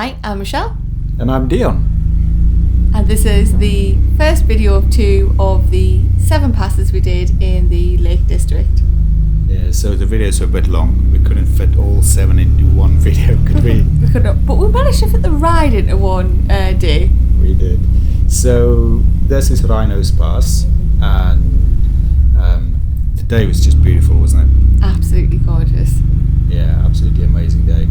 Hi, I'm Michelle. And I'm Dion. And this is the first video of 2 of the 7 passes we did in the Lake District. Yeah, so the videos are a bit long. We couldn't fit all 7 into one video, could we? We couldn't, but we managed to fit the ride into one day. We did. So this is Wrynose Pass, and today was just beautiful, wasn't it? Absolutely gorgeous. Yeah, absolutely amazing day.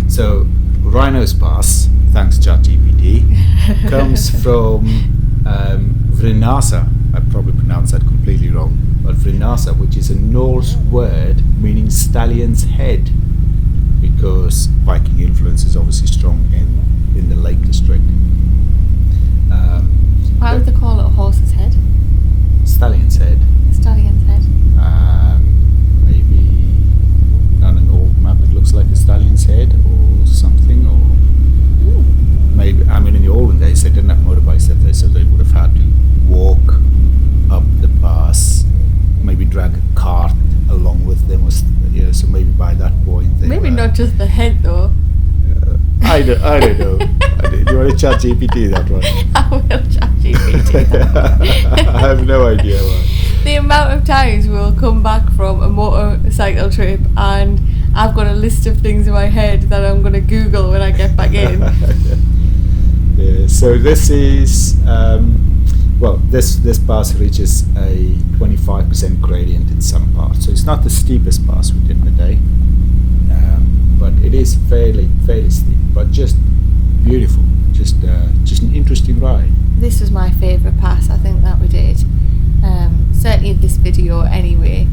So Wrynose Pass, thanks ChatGPT, comes from Wrynose. I probably pronounced that completely wrong, but Wrynose, which is a Norse word meaning stallion's head, because Viking influence is obviously strong in the Lake District. Why would they call it a horse's head? Stallion's head. Stallion's head. Maybe on an old map it looks like a stallion's head or something, or maybe, I mean, in the olden days they didn't have motorbikes up there, so they would have had to walk up the pass, maybe drag a cart along with them, or so maybe by that point they Maybe were, not just the head though. I don't know. Do you want to chat GPT that one? I will chat GPT that. I have no idea why. The amount of times we'll come back from a motorcycle trip and I've got a list of things in my head that I'm going to Google when I get back in. Yeah, so this is this pass reaches a 25% gradient in some parts, so it's not the steepest pass we did in the day, but it is fairly steep, but just beautiful, just an interesting ride. This was my favourite pass I think that we did, certainly this video anyway.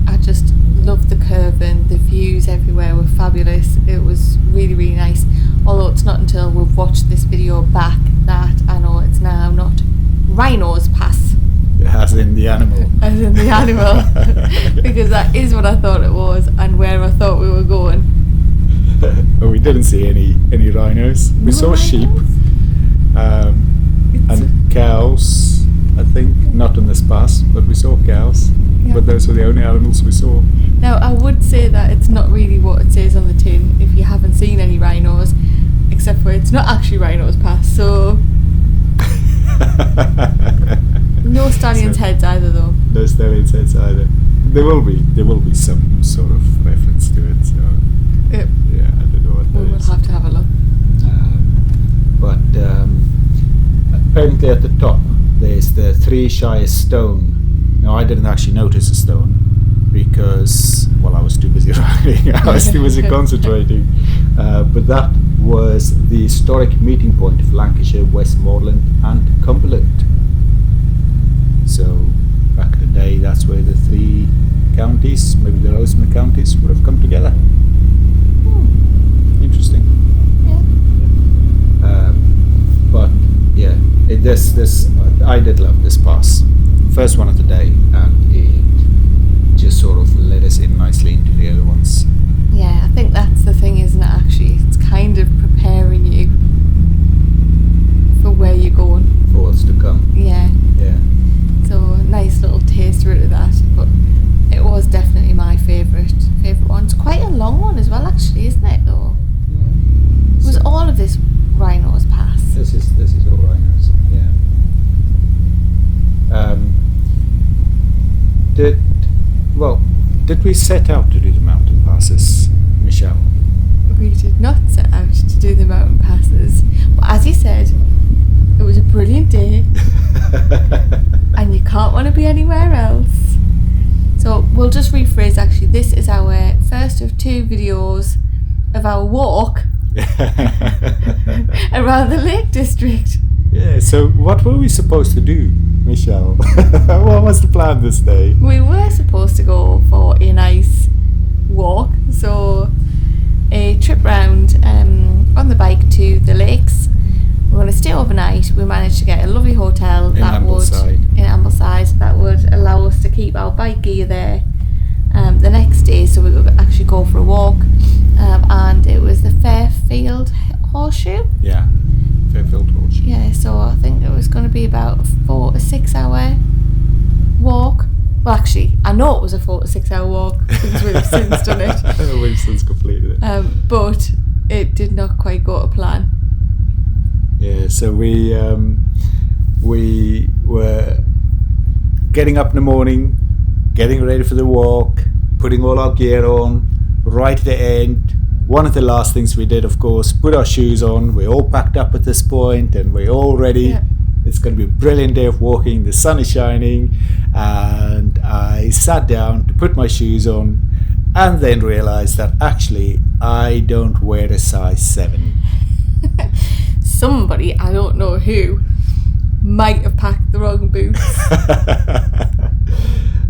I just loved the curve and the views everywhere were fabulous. It was really, really nice, although it's not until we've watched this video back that I know it's now not Wrynose Pass. As in the animal. As in the animal. Because that is what I thought it was and where I thought we were going. But we didn't see any rhinos. We saw sheep and cows, I think, not on this pass, but we saw cows. Yeah. But those were the only animals we saw. Now I would say that it's not really what it says on the tin if you haven't seen any rhinos, except for it's not actually Wrynose Pass, so no stallion's heads either though. No stallion's heads either. There will be some sort of reference to it, so yep. Yeah, I don't know what that is. We will have to have a look. But apparently at the top there's the 3 shyest stone. Now I didn't actually notice a stone because, well, I was too busy riding. I was too busy concentrating. But that was the historic meeting point of Lancashire, Westmoreland and Cumberland. So back in the day, that's where the 3 counties, maybe the Roseman counties, would have come together. Interesting. Yeah. But yeah, I did love this pass. First one of the day, and it just sort of led us in nicely into the other ones. Yeah, I think that's the thing, isn't it, actually? It's kind of preparing you for where you're going. For what's to come. Yeah. Yeah. So a nice little taster of that, but it was definitely my favourite one. It's quite a long one as well, actually, isn't it, though? Yeah. Was all of this Wrynose Pass? This is all rhinos, yeah. Did we set out to do the mountain passes, Michelle? We did not set out to do the mountain passes, but as you said, it was a brilliant day and you can't want to be anywhere else. So we'll just rephrase, actually, this is our first of 2 videos of our walk around the Lake District. Yeah, so what were we supposed to do, Michelle? What was the plan this day? We were supposed to go for a nice walk, so a trip round on the bike to the lakes. We're going to stay overnight. We managed to get a lovely hotel in Ambleside that would allow us to keep our bike gear there the next day, so we could actually go for a walk, and it was the Fairfield Horseshoe. Yeah, Fairfield Horseshoe. Yeah, so I think it was going to be about a 4 to 6 hour walk. Well, actually, I know it was a 4 to 6 hour walk because we've since done it. We've since completed it. But it did not quite go to plan. Yeah, so we were getting up in the morning, getting ready for the walk, putting all our gear on. Right at the end, one of the last things we did, of course, put our shoes on. We're all packed up at this point and we're all ready. Yeah. It's going to be a brilliant day of walking. The sun is shining, and I sat down to put my shoes on and then realized that actually I don't wear a size 7. Somebody, I don't know who, might have packed the wrong boots.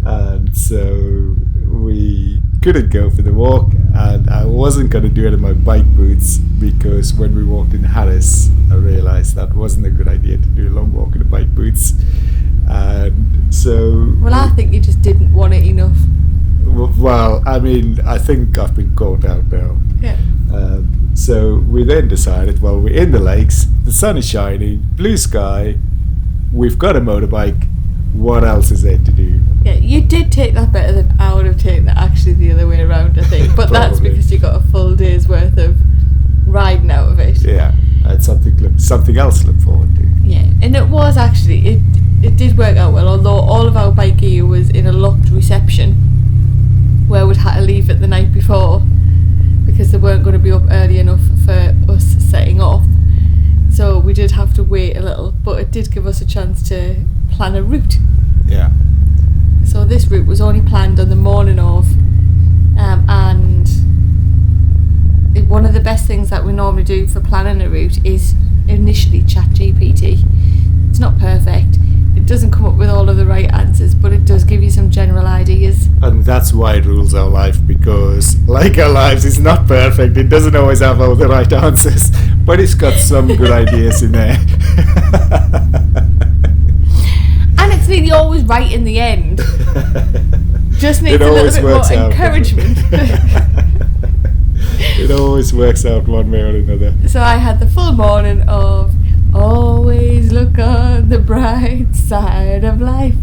And so we couldn't go for the walk, and I wasn't going to do it in my bike boots, because when we walked in Harris I realized that wasn't a good idea to do a long walk in the bike boots. And so Well, I think you just didn't want it enough. well, I mean, I think I've been caught out now. Yeah. So we then decided, well, we're in the lakes, the sun is shining, blue sky, we've got a motorbike, what else is there to do? Yeah, you did take that better than I would have taken it actually the other way around, I think. But that's Probably. because you got a full day's worth of riding out of it. Yeah, I had something else to look forward to. Yeah, and it was actually, it did work out well, although all of our bike gear was in a locked reception where we'd had to leave it the night before because they weren't going to be up early enough for us setting off. So we did have to wait a little, but it did give us a chance to plan a route. Yeah. So this route was only planned on the morning of, and one of the best things that we normally do for planning a route is initially chat GPT. It's not perfect, it doesn't come up with all of the right answers, but it does give you some general ideas. And that's why it rules our life, because like our lives, it's not perfect, it doesn't always have all the right answers, but it's got some good ideas in there. And it's nearly always right in the end. Just needs a little bit more encouragement. It always works out one way or another. So I had the full morning of always look on the bright side of life.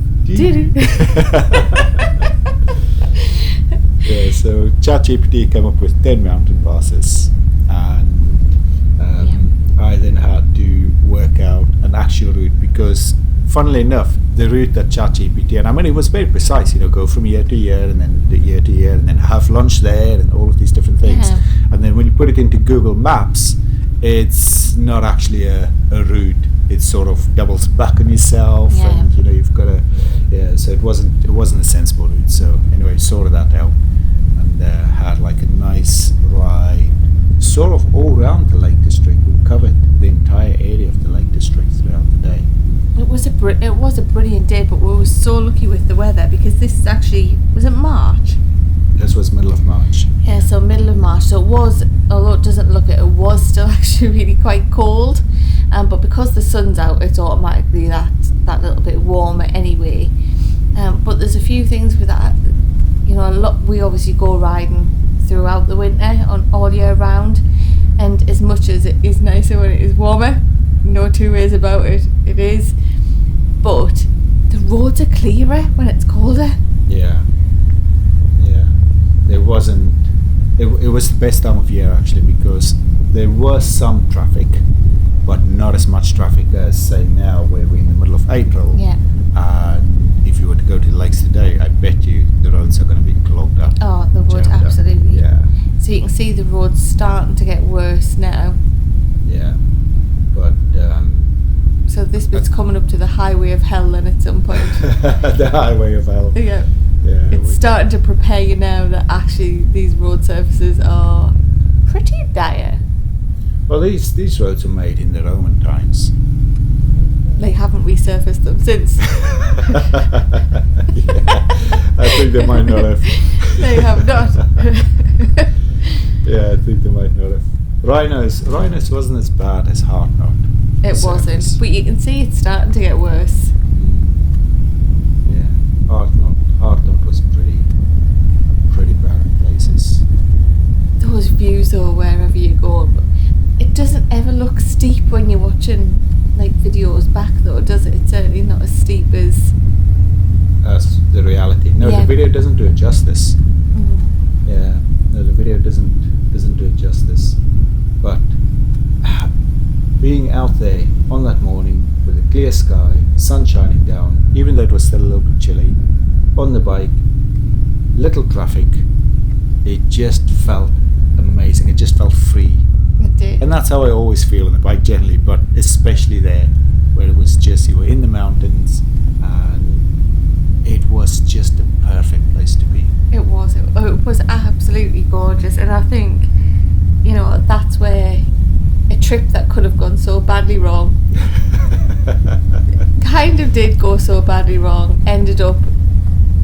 Yeah, so ChatGPT came up with 10 mountain passes, and I then had to work out an actual route, because funnily enough, the route that ChatGPT, and I mean, it was very precise, go from year to year, and then the year to year, and then have lunch there, and all of these different things. Yeah. And then when you put it into Google Maps, it's not actually a route. It sort of doubles back on yourself, and you've got to, so it wasn't a sensible route. So anyway, sorted that out, and had like a nice ride, sort of all around the Lake District. We covered the entire area of the Lake District throughout the day. It was a brilliant day, but we were so lucky with the weather, because this is actually, was it March? This was middle of March. Yeah, so middle of March. So it was, although it doesn't look it was still actually really quite cold. But because the sun's out, it's automatically that little bit warmer anyway. But there's a few things with that. A lot. We obviously go riding throughout the winter, on all year round, and as much as it is nicer when it is warmer, no two ways about it, it is. But the roads are clearer when it's colder. Yeah. There wasn't. It was the best time of year actually, because there was some traffic, but not as much traffic as say now, where we're in the middle of April. Yeah. And if you were to go to the lakes today, I bet you the roads are going to be clogged up. Oh, they would, absolutely. Yeah. So you can see the roads starting to get worse now. Yeah. But so this bit's coming up to the highway of hell then at some point. the highway of hell. Yeah. Yeah. It's starting to prepare you now that actually these road surfaces are pretty dire. Well, these roads were made in the Roman times. They haven't resurfaced them since. Yeah, I think they might not have. They have not. Yeah, I think they might not have. Wrynose wasn't as bad as Hardknott. It wasn't, but you can see it's starting to get worse. Yeah, Hardknott was pretty bad in places. Those views though, wherever you go, it doesn't ever look steep when you're watching like videos back though, does it? It's certainly not as steep as the reality. No, Yeah. the video doesn't do it justice. Yeah, no, the video doesn't do it justice. But being out there on that morning with a clear sky, sun shining down, even though it was still a little bit chilly, on the bike, little traffic, it just felt amazing. It just felt free. It did. And that's how I always feel on the bike generally, but especially there, where it was just, you were in the mountains, and it was just the perfect place to be. It was absolutely gorgeous, and I think, you know, that's where a trip that could have gone so badly wrong kind of did go so badly wrong, ended up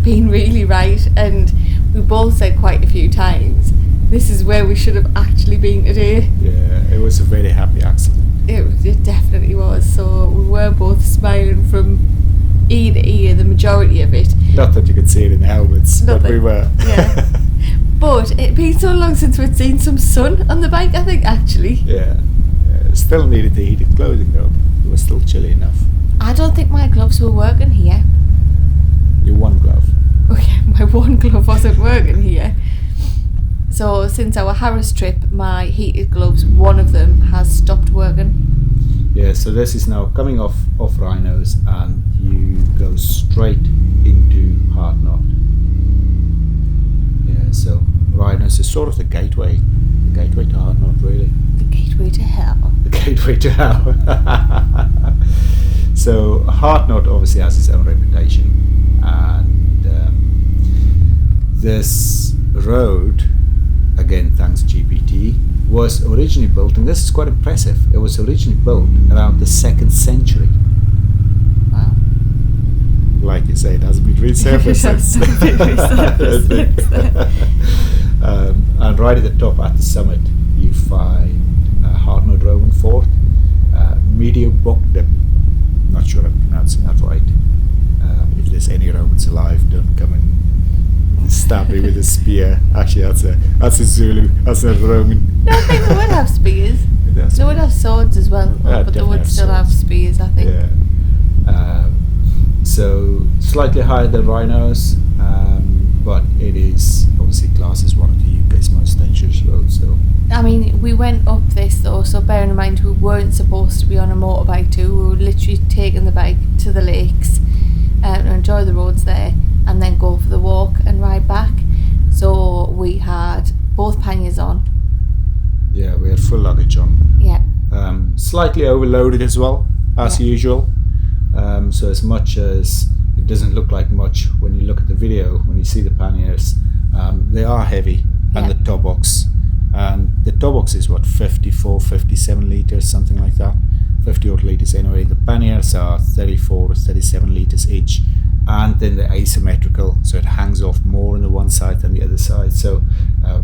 being really right. And we both said quite a few times, this is where we should have actually been today. Yeah, it was a very happy accident. It definitely was. So we were both smiling from ear to ear the majority of it. Not that you could see it in the helmets, but we were. Yeah. But it'd been so long since we'd seen some sun on the bike, I think, actually. Yeah. Still needed the heated clothing though. It was still chilly enough. I don't think my gloves were working here. Your one glove. Okay, my one glove wasn't working here. So since our Harris trip, my heated gloves, one of them has stopped working. Yeah, so this is now coming off Wrynose, and you go straight into Hardknott. Yeah, so Wrynose is sort of the gateway to Hardknott, really. The gateway to hell. The gateway to hell. So Hardknott obviously has its own reputation, and this road, again thanks GPT, was originally built, and this is quite impressive, it was originally built around the 2nd century. Wow. Like you say, it hasn't been resurfaced since. And right at the top, at the summit, you find Hardknott Roman Fort, Medio Bogdom. Not sure I'm pronouncing that right. If there's any Romans alive, don't come and stab me with a spear. Actually, that's a Zulu. That's not Roman. No, I think they would have spears. They would have swords as well, but they would still have spears, I think. Yeah. So slightly higher than Wrynose, but it is obviously classed as one of the UK's most dangerous roads. So I mean, we went up this though, so bearing in mind we weren't supposed to be on a motorbike too. We were literally taking the bike to the lakes and enjoy the roads there, and then go for the walk and ride back. So we had both panniers on. Yeah, we had full luggage on. Yeah. Slightly overloaded as well, as usual. So as much as it doesn't look like much when you look at the video, when you see the panniers, they are heavy, and the toe box. And the toe box is what, 54, 57 litres, something like that. 50 odd litres anyway. The panniers are 34 or 37 litres each. And then the asymmetrical, so it hangs off more on the one side than the other side. So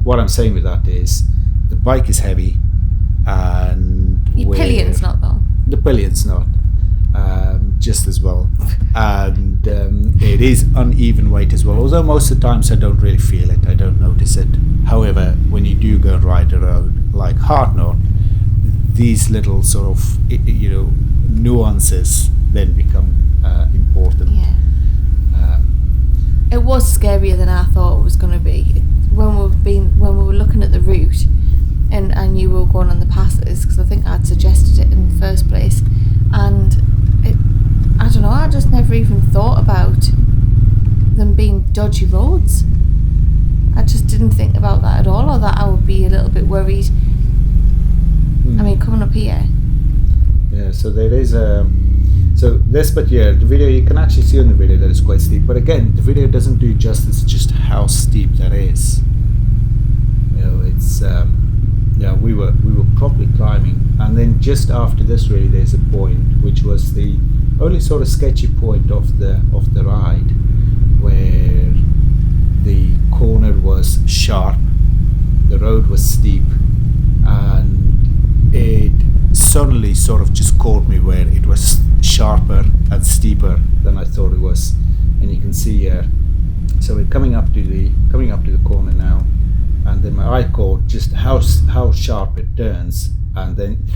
what I'm saying with that is the bike is heavy, and Your pillion's not though. The pillion's not. Just as well, and it is uneven weight as well, although most of the times I don't really feel it, I don't notice it. However, when you do go and ride a road like Hardknott, these little sort of nuances then become important. Yeah. It was scarier than I thought it was going to be. When we were looking at the route, and you were going on the passes, because I think I'd suggested it in the first place, and I don't know, I just never even thought about them being dodgy roads. I just didn't think about that at all, or that I would be a little bit worried. I mean, coming up here. Yeah, so there is the video, you can actually see on the video that it's quite steep, but again, the video doesn't do justice just how steep that is. It's we were properly climbing, and then just after this, really, there's a point which was the only sort of sketchy point of the ride, where the corner was sharp, the road was steep, and it suddenly sort of just caught me where it was sharper and steeper than I thought it was. And you can see here, so we're coming up to the corner now, and then my eye caught just how sharp it turns, and then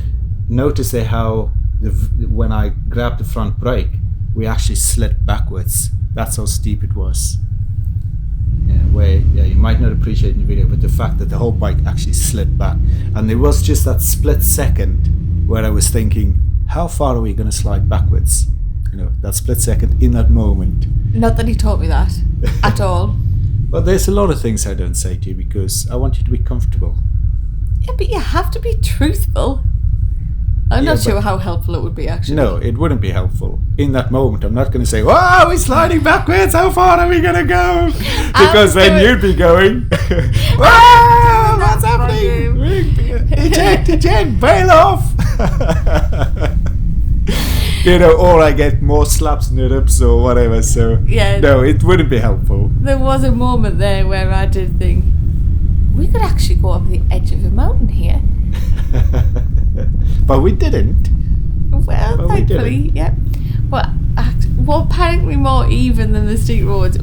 notice there how when I grabbed the front brake, we actually slid backwards. That's how steep it was. Yeah, where you might not appreciate in the video, but the fact that the whole bike actually slid back, and there was just that split second where I was thinking, how far are we going to slide backwards? That split second in that moment. Not that he taught me that at all. But there's a lot of things I don't say to you because I want you to be comfortable. Yeah, but you have to be truthful. I'm not sure how helpful it would be, actually. No, it wouldn't be helpful. In that moment, I'm not going to say, "Whoa, we're sliding backwards. How far are we going to go?" Because then you'd be going, "Whoa, what's happening? Eject, bail off." Or I get more slaps in the ribs or whatever. So, no, it wouldn't be helpful. There was a moment there where I did think, we could actually go over the edge of a mountain here. But we didn't. Well, thankfully, yeah. But what panicked me more even than the steep roads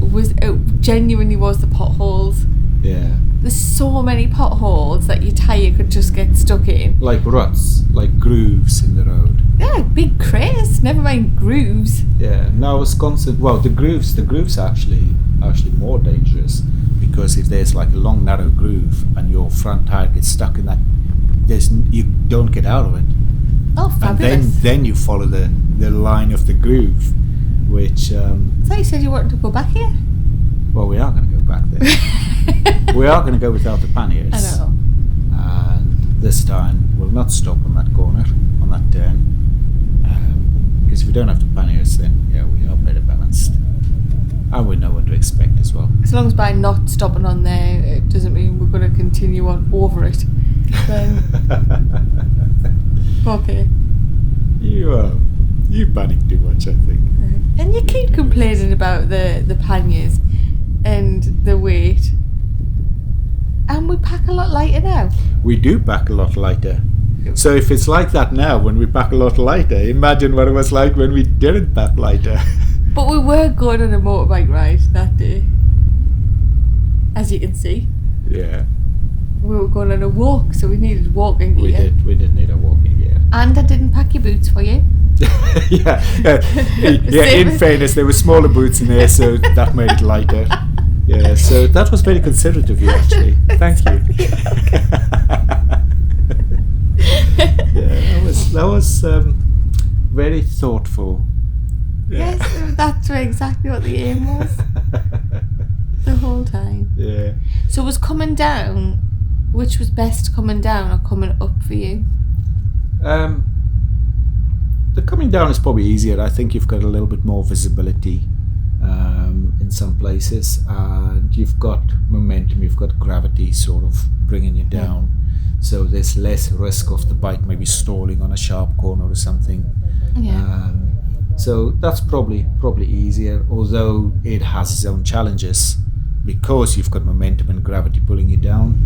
genuinely was the potholes. Yeah. There's so many potholes that your tyre could just get stuck in. Like ruts, like grooves in the road. Yeah, big craters, never mind grooves. Yeah, now it's constant. Well, the grooves are actually more dangerous, because if there's like a long narrow groove and your front tire gets stuck in that, you don't get out of it. Oh, fabulous! And then you follow the line of the groove, which. I thought you said you wanted to go back here. Well, we are going to go back there. We are going to go without the panniers. I know. And this time we'll not stop on that corner, on that turn. Because if we don't have the panniers, then we are better balanced. And we know what to expect as well. As long as by not stopping on there, it doesn't mean we're going to continue on over it. Then okay. You panic too much, I think. And you keep complaining about the panniers and the weight. And we pack a lot lighter now. We do pack a lot lighter. So if it's like that now when we pack a lot lighter, imagine what it was like when we didn't pack lighter. But we were going on a motorbike ride that day, as you can see. Yeah. We were going on a walk, so we needed walking gear. We did need a walking gear. And I didn't pack your boots for you. Yeah. In fairness, there were smaller boots in there, so that made it lighter. Yeah, so that was very considerate of you, actually. Thank you. Yeah, that was very thoughtful. Yeah. Yes, that's exactly what the aim was. The whole time. Yeah. So was coming down, which was best, coming down or coming up for you? The coming down is probably easier. I think you've got a little bit more visibility in some places, and you've got momentum, you've got gravity sort of bringing you down. So there's less risk of the bike maybe stalling on a sharp corner or something. Yeah. So that's probably easier, although it has its own challenges, because you've got momentum and gravity pulling you down.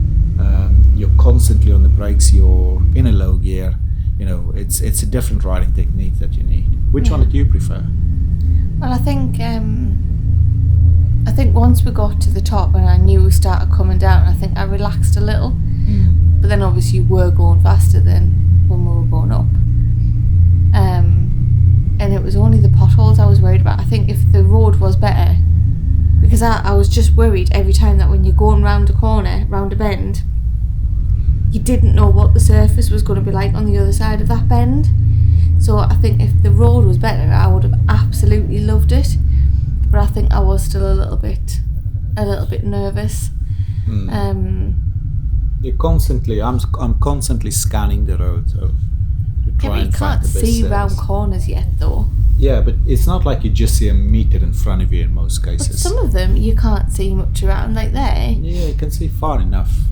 You're constantly on the brakes, you're in a low gear. It's a different riding technique that you need. Which one do you prefer? Well, I think once we got to the top and I knew we started coming down, I think I relaxed a little. But then obviously we're going faster than when we were going up. And it was only the potholes I was worried about. I think if the road was better, because I was just worried every time that when you're going round a corner, round a bend, you didn't know what the surface was going to be like on the other side of that bend. So I think if the road was better, I would have absolutely loved it. But I think I was still a little bit nervous. You're constantly. I'm constantly scanning the road, so to try and find the best you can't see round corners yet, though. Yeah, but it's not like you just see a meter in front of you in most cases. But some of them you can't see much around, like there. Yeah, you can see far enough.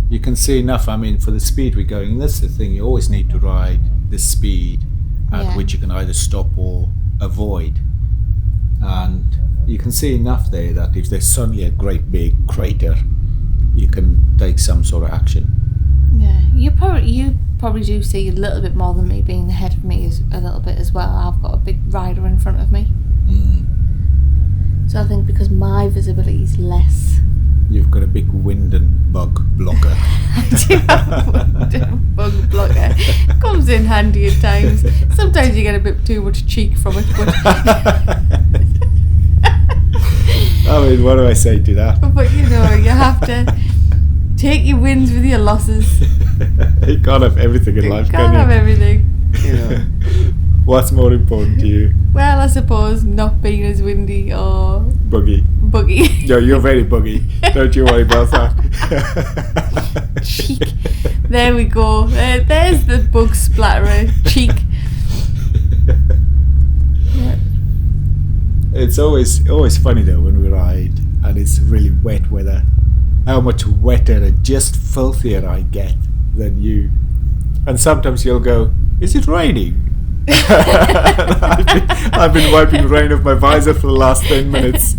You can see enough. I mean, for the speed we're going, and that's the thing. You always need to ride the speed at which you can either stop or avoid. And you can see enough there that if there's suddenly a great big crater, you can take some sort of action. Yeah, you probably do see a little bit more than me. Being ahead of me is a little bit as well. I've got a big rider in front of me. So I think because my visibility is less. You've got a big wind and bug blocker. I do have a wind and bug blocker. Comes in handy at times. Sometimes you get a bit too much cheek from it, but I mean, what do I say to that? But you know, you have to take your wins with your losses. You can't have everything in life, You can can't you? have everything. You know. What's more important to you? Well, I suppose not being as windy or Buggy. buggy. No, you're very buggy. Don't you worry about that. Cheek. There we go. There's the bug splatterer. Cheek. Yeah. It's always funny though when we ride and it's really wet weather. How much wetter and just filthier I get than you. And sometimes you'll go, is it raining? I've been wiping rain off my visor for the last 10 minutes.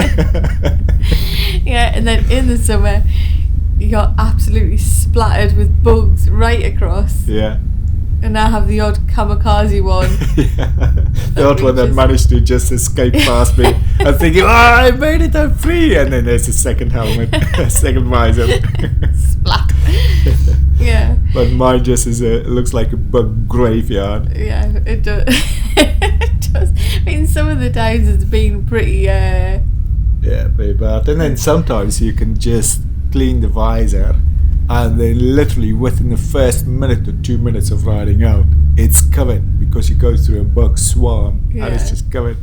Yeah, and then in the summer, you're absolutely splattered with bugs right across. Yeah. And I have the odd kamikaze one. Yeah. The odd one that managed to just escape past me. I'm thinking, I made it, I'm free. And then there's a second helmet, a second visor. Splat. Yeah. But mine just looks like a bug graveyard. Yeah, it does. It does. I mean, some of the times it's been pretty. Yeah, pretty bad. And then sometimes you can just clean the visor, and then literally within the first minute or 2 minutes of riding out, it's covered because you go through a bug swarm and it's just covered.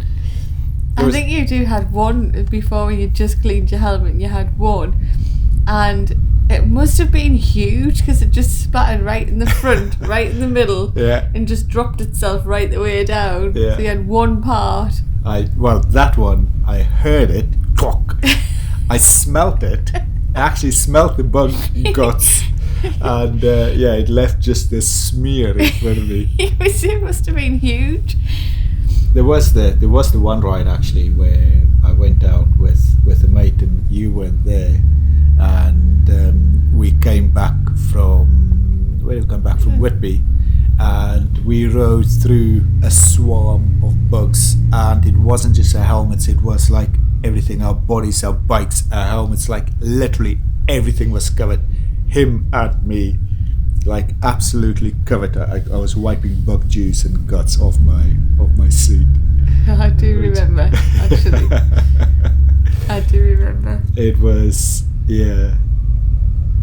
I think you had one before when you just cleaned your helmet, and you had one, and it must have been huge because it just splattered right in the front, right in the middle, and just dropped itself right the way down. Yeah. So you had one part. That one, I heard it, clock. I smelt it. I actually smelt the bug guts, and it left just this smear in front of me. It must have been huge. There was the one ride actually where I went out with a mate and you weren't there, and we came back from Whitby, and we rode through a swarm of bugs, and it wasn't just our helmets, it was like everything, our bodies, our bikes, our helmets, like literally everything was covered, him and me, like absolutely covered. I was wiping bug juice and guts off my suit. I do remember, actually. I do remember. It was, yeah.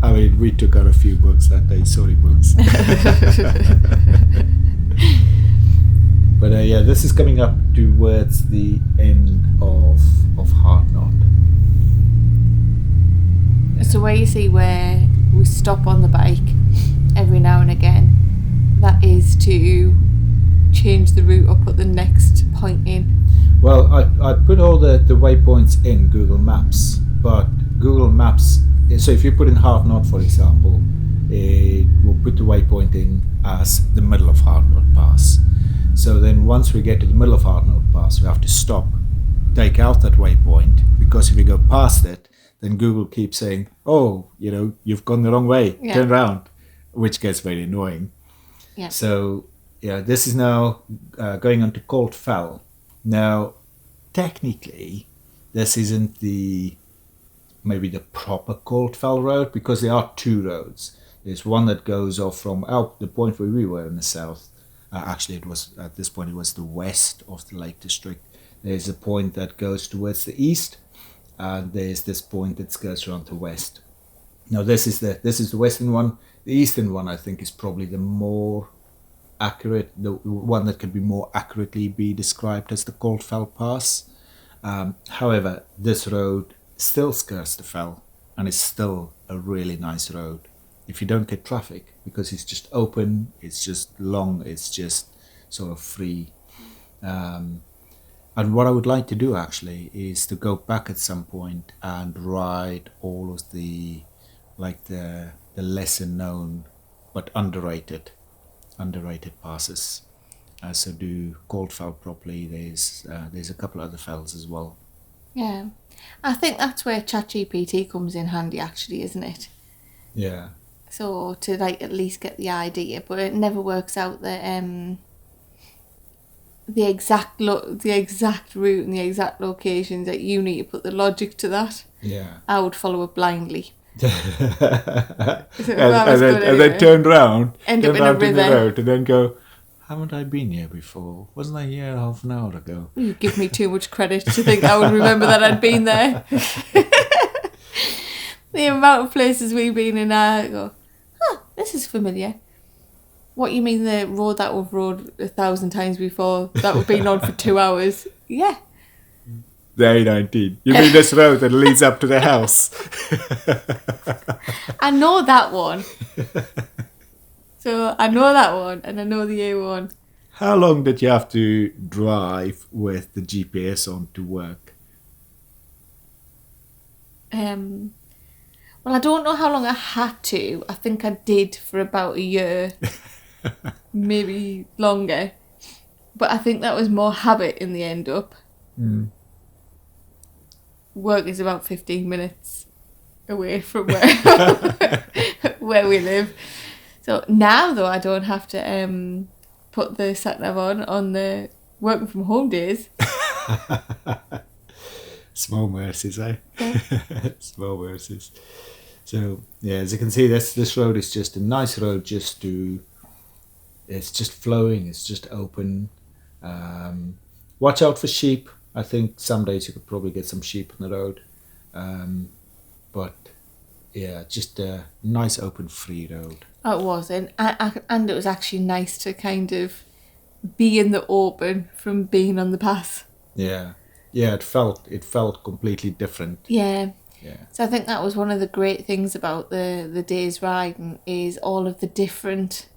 I mean, we took out a few bugs that day. Sorry, bugs. But this is coming up towards the end of Hardknott. So where you see where we stop on the bike every now and again, that is to change the route or put the next point in. Well, I put all the waypoints in Google Maps, but Google Maps, so if you put in Hardknott, for example, it will put the waypoint in as the middle of Hardknott Pass. So then once we get to the middle of Hardknott Pass, we have to stop, take out that waypoint, because if we go past it, then Google keeps saying, oh, you've gone the wrong way, turn around, which gets very annoying. Yeah. So, this is now going on to Cold Fell. Now, technically, this isn't maybe the proper Cold Fell road, because there are two roads. There's one that goes off from the point where we were in the south. Actually, it was at this point it was the west of the Lake District. There's a point that goes towards the east, and there's this point that goes around the west. Now, this is the western one. The eastern one, I think, is probably the more accurate, the one that can be more accurately be described as the Cold Fell Pass. However, this road still skirts the fell and is still a really nice road if you don't get traffic, because it's just open, it's just long, it's just sort of free. And what I would like to do actually is to go back at some point and ride all of the lesser known but underrated passes. So do Cold Fell properly. There's a couple other fells as well. Yeah, I think that's where ChatGPT comes in handy, actually, isn't it? Yeah. So to at least get the idea, but it never works out the exact route and the exact locations that you need to put the logic to that. Yeah. I would follow it blindly. and then turn around, end up in a river, the road, and then go, Haven't I been here before? Wasn't I here half an hour ago? You give me too much credit to think I would remember that I'd been there. The amount of places we've been in, I go, this is familiar. What, you mean the road that we've rode 1,000 times before, that we've been on for 2 hours? Yeah. The A19. You mean this road that leads up to the house? I know that one. So I know that one, and I know the A1. How long did you have to drive with the GPS on to work? Well, I don't know how long I had to. I think I did for about a year, maybe longer. But I think that was more habit in the end up. Work is about 15 minutes away from where we live. So now, though, I don't have to put the sat-nav on the working from home days. Small mercies, eh? Yeah. Small mercies. So, yeah, as you can see, this road is just a nice road it's just flowing, it's just open. Watch out for sheep. I think some days you could probably get some sheep on the road. But, yeah, just a nice open free road. Oh, it was, and it was actually nice to kind of be in the open from being on the path. Yeah. Yeah, it felt completely different. Yeah. Yeah. So I think that was one of the great things about the day's riding is all of the different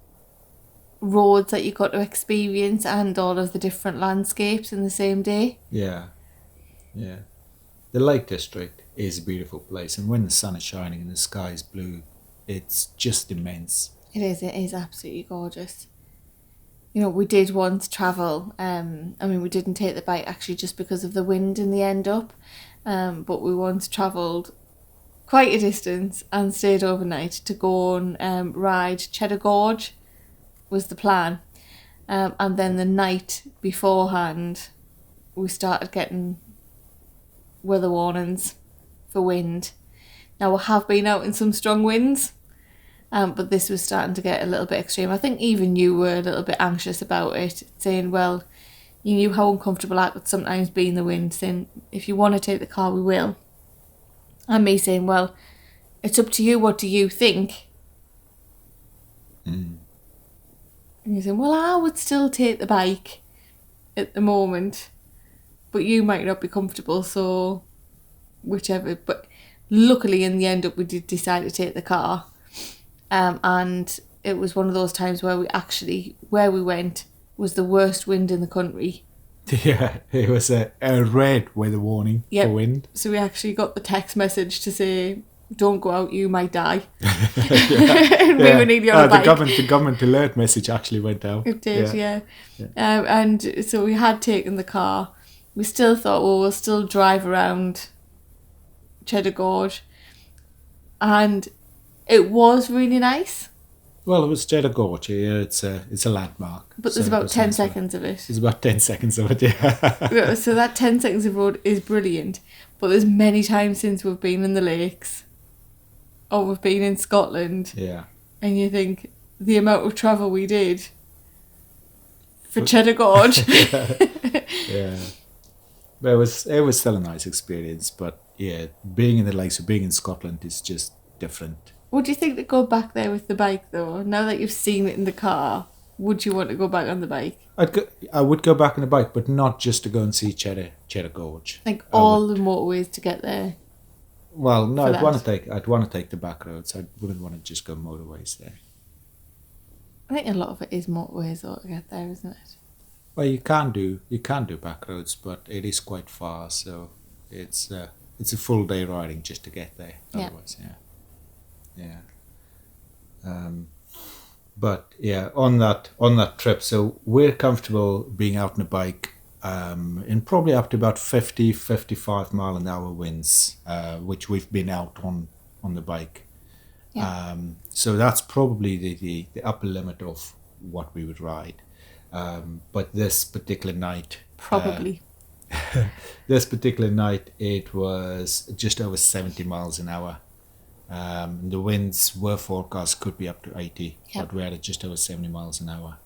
roads that you got to experience and all of the different landscapes in the same day. Yeah. Yeah. The Lake District is a beautiful place, and when the sun is shining and the sky is blue, it's just immense. It is absolutely gorgeous. You know, we did once travel, we didn't take the bike actually just because of the wind in the end up, but we once travelled quite a distance and stayed overnight to go and ride Cheddar Gorge was the plan. And then the night beforehand, we started getting weather warnings for wind. Now, we have been out in some strong winds, but this was starting to get a little bit extreme. I think even you were a little bit anxious about it, saying, well, you knew how uncomfortable I could sometimes be in the wind, saying, if you want to take the car, we will. And me saying, well, it's up to you, what do you think? And you're saying, well, I would still take the bike at the moment, but you might not be comfortable, so whichever. But luckily, in the end up, we did decide to take the car. And it was one of those times where where we went was the worst wind in the country. Yeah, it was a red weather warning for wind. So we actually got the text message to say, don't go out, you might die. And we were nearly on a bike. The government alert message actually went out. It did, yeah. And so we had taken the car. We still thought, well, we'll still drive around Cheddar Gorge. And it was really nice. Well, it was Cheddar Gorge. Yeah, it's a landmark. But there's about 10 seconds of it. There's about 10 seconds of it, yeah. So that 10 seconds of road is brilliant. But there's many times since we've been in the lakes or we've been in Scotland. Yeah. And you think the amount of travel we did for Cheddar Gorge. Yeah. But it was still a nice experience. But yeah, being in the lakes or being in Scotland is just different. Would you think to go back there with the bike though? Now that you've seen it in the car, would you want to go back on the bike? I would go back on the bike, but not just to go and see Cheddar Gorge. Like all the motorways to get there. Well, no, I'd want to take the back roads. I wouldn't want to just go motorways there. I think a lot of it is motorways though to get there, isn't it? Well, you can do back roads, but it is quite far, so it's a full day riding just to get there. Otherwise, yeah. But yeah, on that trip, so we're comfortable being out on a bike in probably up to about 50-55 mile an hour winds, which we've been out on the bike. Yeah. So that's probably the upper limit of what we would ride. But this particular night, it was just over 70 miles an hour. The winds were forecast could be up to 80, but we had it just over 70 miles an hour.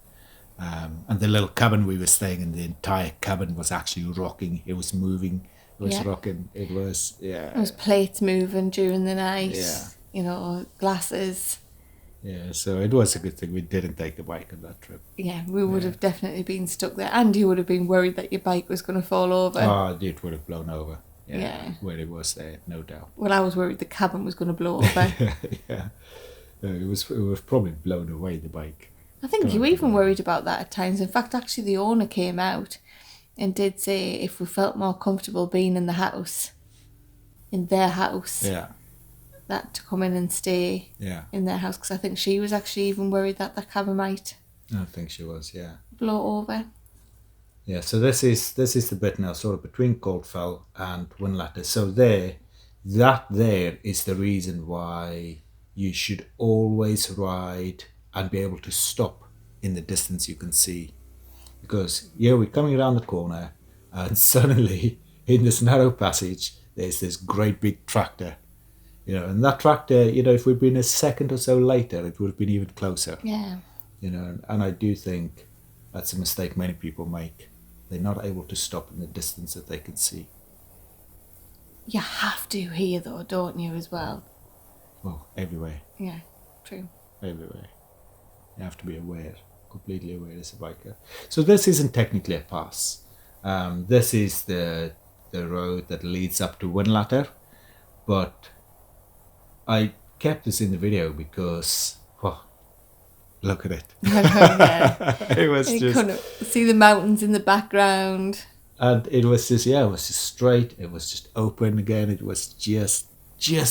And the little cabin we were staying in, the entire cabin was actually rocking. It was moving. It was rocking. It was, There was plates moving during the night. Yeah. You know, glasses. Yeah, so it was a good thing we didn't take the bike on that trip. Yeah, we would have definitely been stuck there. And you would have been worried that your bike was going to fall over. Oh, it would have blown over. Yeah. Where it was there, no doubt. Well, I was worried the cabin was going to blow over. Yeah. It was probably blown away, the bike. I think you even worried about that at times. In fact, actually, the owner came out and did say if we felt more comfortable being in the house, in their house, that to come in and stay in their house. Because I think she was actually even worried that the cabin might I think she was, blow over. Yeah, so this is the bit now, sort of between Cold Fell and Whinlatter. So there is the reason why you should always ride and be able to stop in the distance you can see. Because we're coming around the corner and suddenly in this narrow passage there's this great big tractor. And that tractor, if we'd been a second or so later, it would have been even closer. Yeah. And I do think that's a mistake many people make. They're not able to stop in the distance that they can see. You have to here though, don't you, as well? Well, everywhere. Yeah, true. Everywhere. You have to be aware, completely aware as a biker. So this isn't technically a pass. This is the road that leads up to Whinlatter. But I kept this in the video because, look at it. It was you just... couldn't see the mountains in the background. And it was just, it was just straight. It was just open again. It was just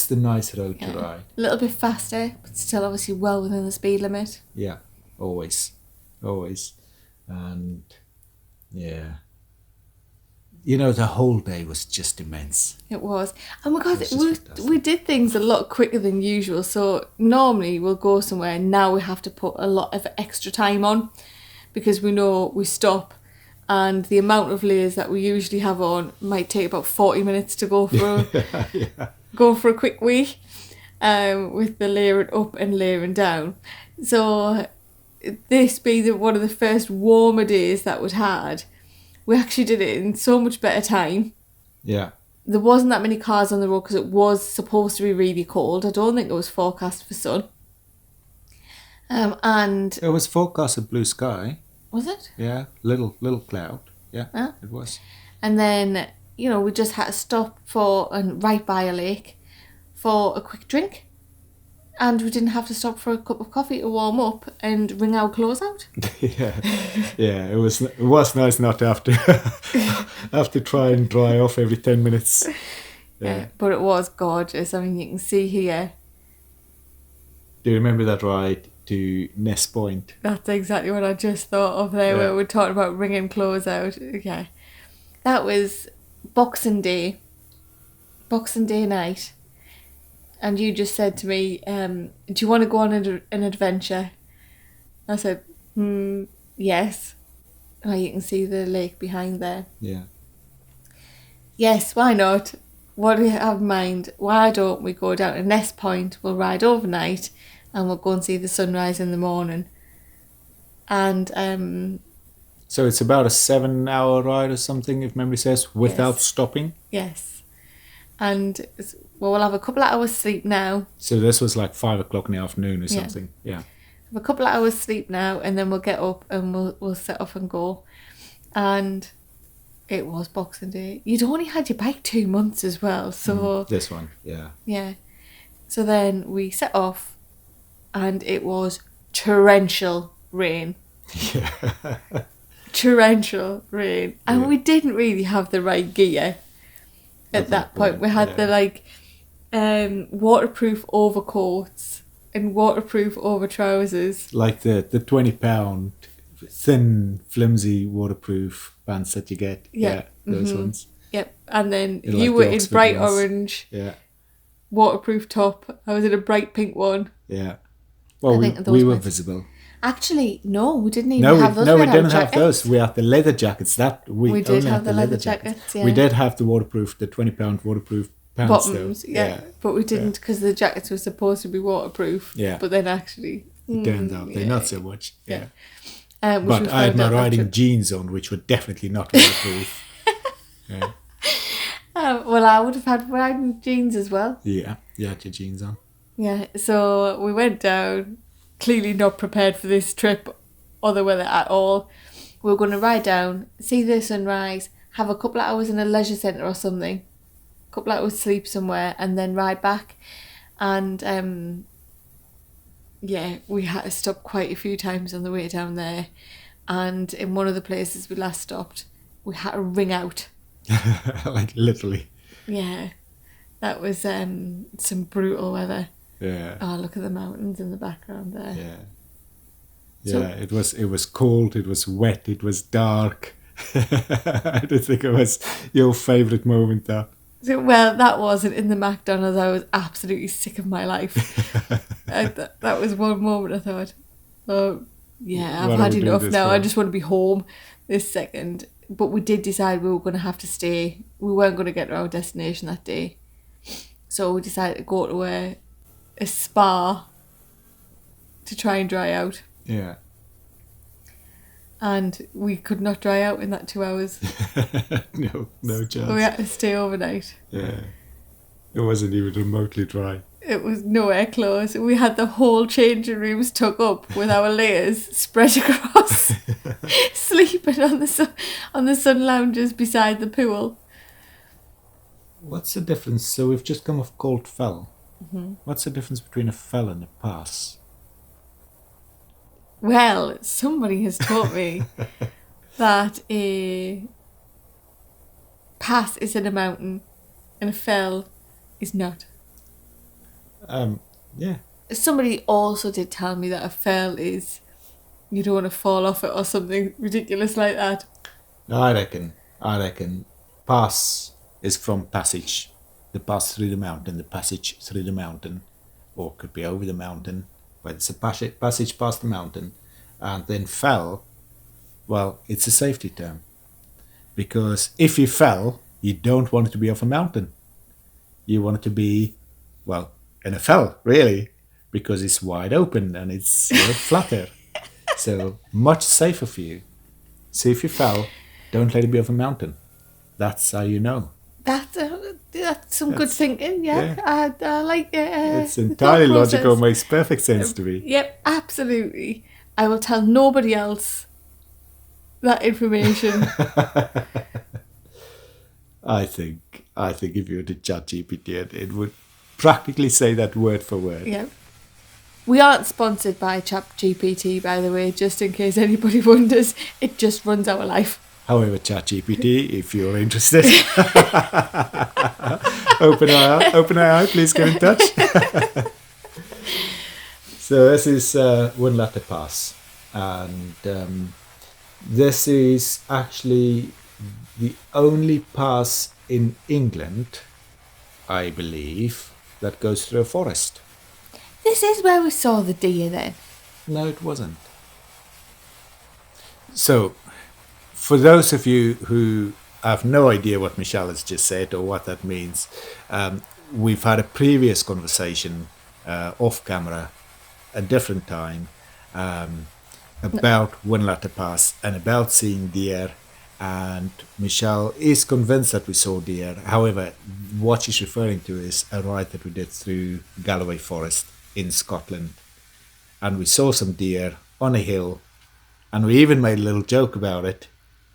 a nice road to ride. A little bit faster, but still obviously well within the speed limit. Yeah, always. And the whole day was just immense. It was. And we did things a lot quicker than usual. So normally we'll go somewhere and now we have to put a lot of extra time on because we know we stop and the amount of layers that we usually have on might take about 40 minutes to go through. Go for a quick wee with the layering up and layering down. So this being one of the first warmer days that we'd had, we actually did it in so much better time. Yeah. There wasn't that many cars on the road because it was supposed to be really cold. I don't think it was forecast for sun. And it was forecast of blue sky. Was it? Yeah, little cloud. Yeah, It was. And then, we just had to stop right by a lake for a quick drink. And we didn't have to stop for a cup of coffee to warm up and wring our clothes out. It was nice not to have to try and dry off every 10 minutes. Yeah, but it was gorgeous. I mean, you can see here. Do you remember that ride to Ness Point? That's exactly what I just thought of there, where we talked about wringing clothes out. Okay. That was Boxing Day night. And you just said to me, do you want to go on an adventure? I said, yes. Oh, you can see the lake behind there. Yeah. Yes, why not? What do you have in mind? Why don't we go down to Ness Point? We'll ride overnight and we'll go and see the sunrise in the morning. And so it's about a 7-hour ride or something, if memory serves, without stopping? Yes. And we'll have a couple of hours sleep now. So this was like 5 o'clock in the afternoon or something. Yeah. Have a couple of hours sleep now, and then we'll get up and we'll set off and go. And it was Boxing Day. You'd only had your bike 2 months as well, so this one, yeah. Yeah. So then we set off, and it was torrential rain. Yeah. Torrential rain, and we didn't really have the right gear. At that point, we had the waterproof overcoats and waterproof over trousers. Like the 20-pound thin, flimsy waterproof pants that you get. Yeah, those ones. Yep, and then you were in bright orange. Yeah. Waterproof top. I was in a bright pink one. Yeah. Well, we were visible. Actually, no, we didn't even have those. No, we didn't have those. We had the leather jackets. We did have the leather jackets. Yeah. We did have the 20-pound waterproof pants. Bottoms, but we didn't because the jackets were supposed to be waterproof. Yeah. But then actually, it turned out they're not so much. Yeah. Which we But I had found my out that riding trip. jeans on, which were definitely not waterproof. Yeah. Well, I would have had riding jeans as well. Yeah, you had your jeans on. Yeah, so we went down, clearly not prepared for this trip or the weather at all. We were going to ride down, see the sunrise, have a couple of hours in a leisure centre or something, a couple of hours sleep somewhere, and then ride back. And yeah, we had to stop quite a few times on the way down there. And in one of the places we last stopped, we had to ring out. Like literally. Yeah, that was some brutal weather. Yeah. Oh, look at the mountains in the background there. Yeah. So- Yeah, it was cold, it was wet, it was dark. I don't think it was your favourite moment there. So, well, that wasn't in the McDonald's. I was absolutely sick of my life. That was one moment I thought, oh, yeah, I've What are had we doing enough this now. for? I just want to be home this second. But we did decide we were going to have to stay. We weren't going to get to our destination that day. So we decided to go to a spa to try and dry out. Yeah. And we could not dry out in that 2 hours. No chance. So we had to stay overnight. Yeah. It wasn't even remotely dry. It was nowhere close. We had the whole changing rooms tucked up with our layers spread across, sleeping on the sun lounges beside the pool. What's the difference? So we've just come off Cold Fell. Mm-hmm. What's the difference between a fell and a pass? Well, somebody has taught me that a pass is in a mountain and a fell is not. Yeah. Somebody also did tell me that a fell is you don't want to fall off it or something ridiculous like that. No, I reckon pass is from passage. The pass through the mountain, the passage through the mountain, or could be over the mountain, but it's a passage past the mountain. And then fell, well, it's a safety term. Because if you fell, you don't want it to be off a mountain. You want it to be, well, in a fell, really, because it's wide open and it's flatter. So much safer for you. So if you fell, don't let it be off a mountain. That's how you know. That's some good thinking, yeah. I like it. It's the entirely thought process. logical, makes perfect sense to me. Yep, absolutely. I will tell nobody else that information. I think if you were to chat GPT, it would practically say that word for word. Yeah. We aren't sponsored by ChatGPT, by the way, just in case anybody wonders. It just runs our life. However, ChatGPT, if you're interested, open our eye, please get in touch. So this is Whinlatter Pass, and this is actually the only pass in England, I believe, that goes through a forest. This is where we saw the deer then. No, it wasn't. So, for those of you who have no idea what Michelle has just said or what that means, we've had a previous conversation off camera, a different time, about Whinlatter Pass and about seeing deer. And Michelle is convinced that we saw deer. However, what she's referring to is a ride that we did through Galloway Forest in Scotland. And we saw some deer on a hill. And we even made a little joke about it,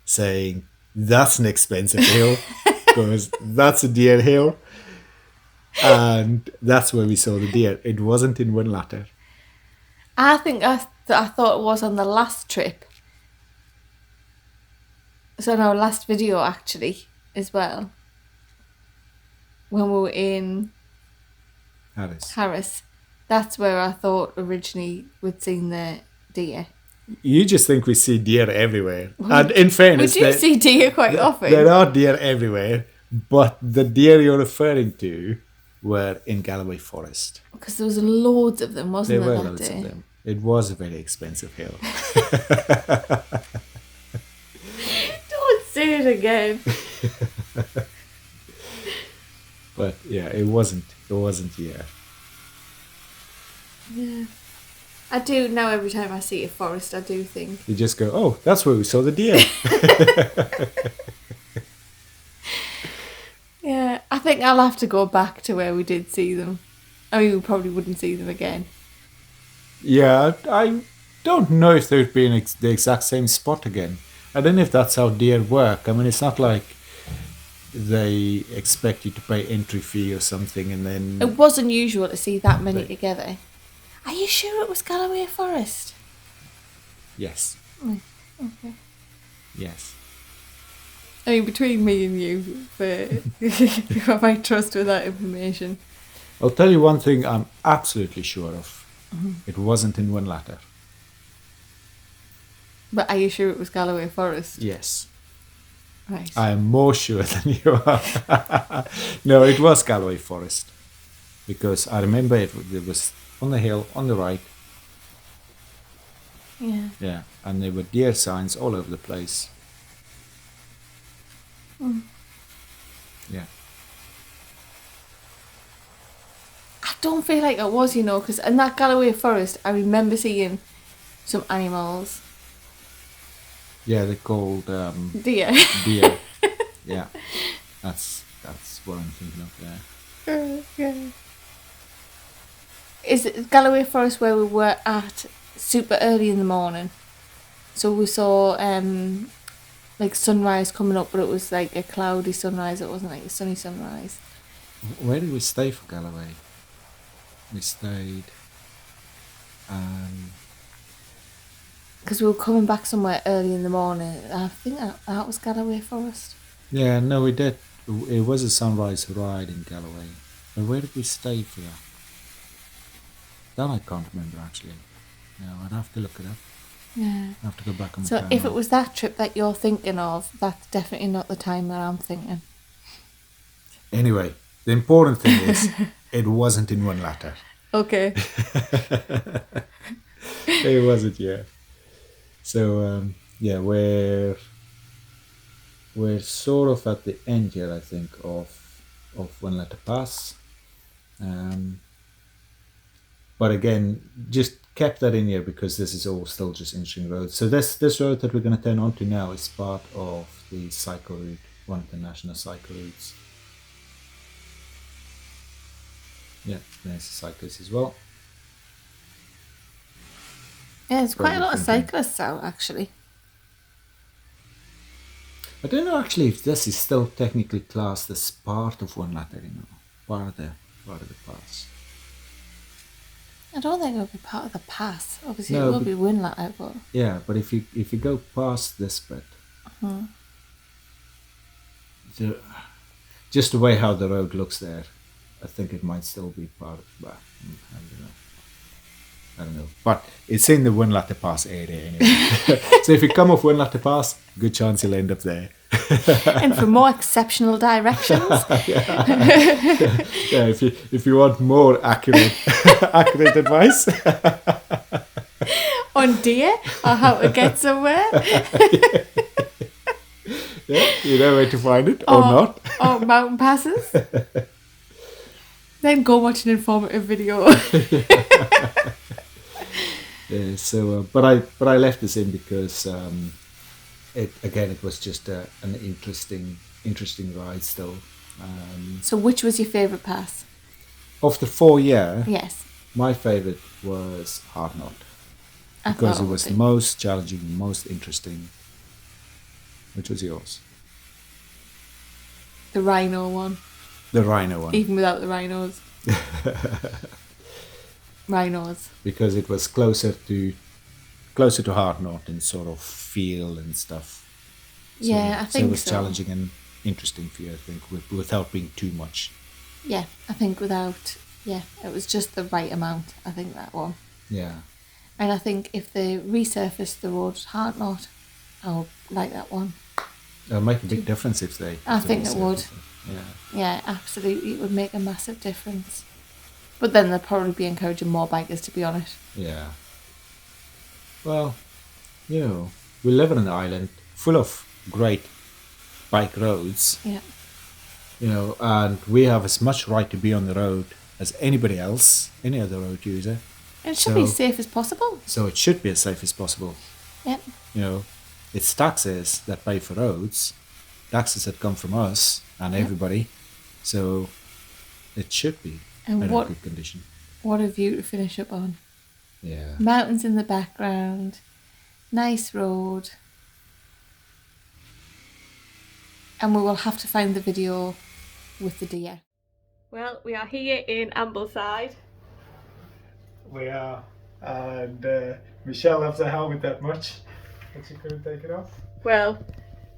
saying, that's an expensive hill, because that's a deer hill. And that's where we saw the deer. It wasn't in Whinlatter. I think I thought it was on the last trip. So in our last video, actually, as well. When we were in Harris. That's where I thought originally we'd seen the deer. You just think we see deer everywhere. And in fairness, We do see deer quite often. there are deer everywhere, but the deer you're referring to were in Galloway Forest. Because there was loads of them, wasn't There there, were that loads day? of them. It was a very expensive hill. Don't say it again. But yeah, it wasn't here. Yeah. I do now. Every time I see a forest, I do think. You just go, oh, that's where we saw the deer. Yeah, I think I'll have to go back to where we did see them. I mean, we probably wouldn't see them again. Yeah, I don't know if they'd be in the exact same spot again. I don't know if that's how deer work. I mean, it's not like they expect you to pay entry fee or something and then... It was unusual to see that many together. Are you sure it was Galloway Forest? Yes. Okay. Yes. I mean, between me and you, I might trust with that information. I'll tell you one thing I'm absolutely sure of. It wasn't in Whinlatter. But are you sure it was Galloway Forest? Yes. Right. I am more sure than you are. No, it was Galloway Forest. Because I remember it was on the hill, on the right. Yeah. Yeah, and there were deer signs all over the place. Yeah. I don't feel like it was, because in that Galloway Forest, I remember seeing some animals. Yeah, they're called Deer. deer. Yeah, that's what I'm thinking of there. Yeah. Is it Galloway Forest where we were at super early in the morning? So we saw like sunrise coming up, but it was like a cloudy sunrise. It wasn't like a sunny sunrise. Where did we stay for Galloway? We stayed. Because we were coming back somewhere early in the morning. I think that was Galloway Forest. Yeah, no, we did. It was a sunrise ride in Galloway. But where did we stay for that? That I can't remember actually. No, I'd have to look it up. Yeah. I have to go back on the So camera. if it was that trip that you're thinking of, that's definitely not the time that I'm thinking. Anyway, the important thing is it wasn't in Whinlatter. Okay. It wasn't, yeah. So yeah, we're sort of at the end here, I think, of Whinlatter Pass. But again, just kept that in here because this is all still just interesting roads. So this road that we're going to turn onto now is part of the cycle route, one of the national cycle routes. Yeah, there's the cyclists as well. Yeah, there's quite a lot of cyclists out, actually. I don't know actually if this is still technically classed as part of Whinlatter, part of the pass. I don't think it'll be part of the pass. Obviously, No, it will be Whinlatter, but... Yeah, but if you go past this bit, just the way how the road looks there, I think it might still be part of. Well, I don't know. But it's in the Whinlatter Pass area anyway. So if you come off Whinlatter Pass, good chance you'll end up there. And for more exceptional directions. Yeah, if you want more accurate advice on deer or how to get somewhere. Yeah, you know where to find it or not. Or mountain passes. Then go watch an informative video. Yeah, so but I left this in because it was just an interesting ride still. So which was your favourite pass? Of the 4 year, Yes. my favourite was Hardknott because it was the most challenging, most interesting. Which was yours? The rhino one. The rhino one. Even without the rhinos. Rhinos. Because it was closer to Hardknott in sort of feel and stuff. So, Yeah, I think so. So it was challenging and interesting for you, I think, without being too much. Yeah, I think it was just the right amount, I think, that one. Yeah. And I think if they resurfaced the road at Hardknott, I would like that one. It'll make a big difference if they... I think it would. Yeah. Yeah, absolutely. It would make a massive difference. But then they'd probably be encouraging more bikers to be on it. Yeah. Well, we live on an island full of great bike roads. Yeah. And we have as much right to be on the road as anybody else, any other road user. It should be as safe as possible. So it should be as safe as possible. Yep. You know, it's taxes that pay for roads, taxes that come from us and everybody. So it should be in a good condition. What a view to finish up on. Yeah. Mountains in the background, nice road. And we will have to find the video with the deer. Well, we are here in Ambleside. We are. And Michelle loves her helmet that much that she couldn't take it off. Well,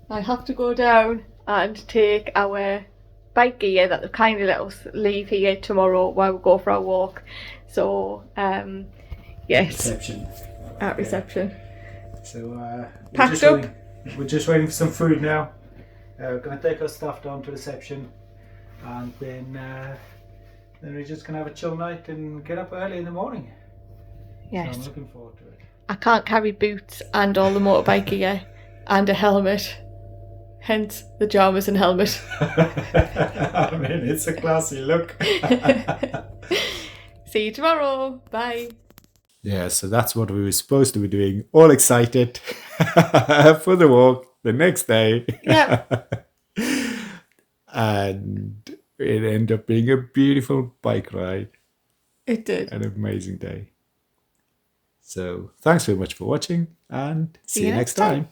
I have to go down and take our bike gear that they've kindly let us leave here tomorrow while we go for our walk. So, yes. Reception. At reception. So, packed up. We're just waiting for some food now. We're going to take our stuff down to reception, and then we're just going to have a chill night and get up early in the morning. Yes. So I'm looking forward to it. I can't carry boots and all the motorbike gear and a helmet. Hence the pyjamas and helmet. I mean, it's a classy look. See you tomorrow. Bye. Yeah, so that's what we were supposed to be doing. All excited for the walk the next day. Yeah. And it ended up being a beautiful bike ride. It did. An amazing day. So thanks very much for watching, and see you next time.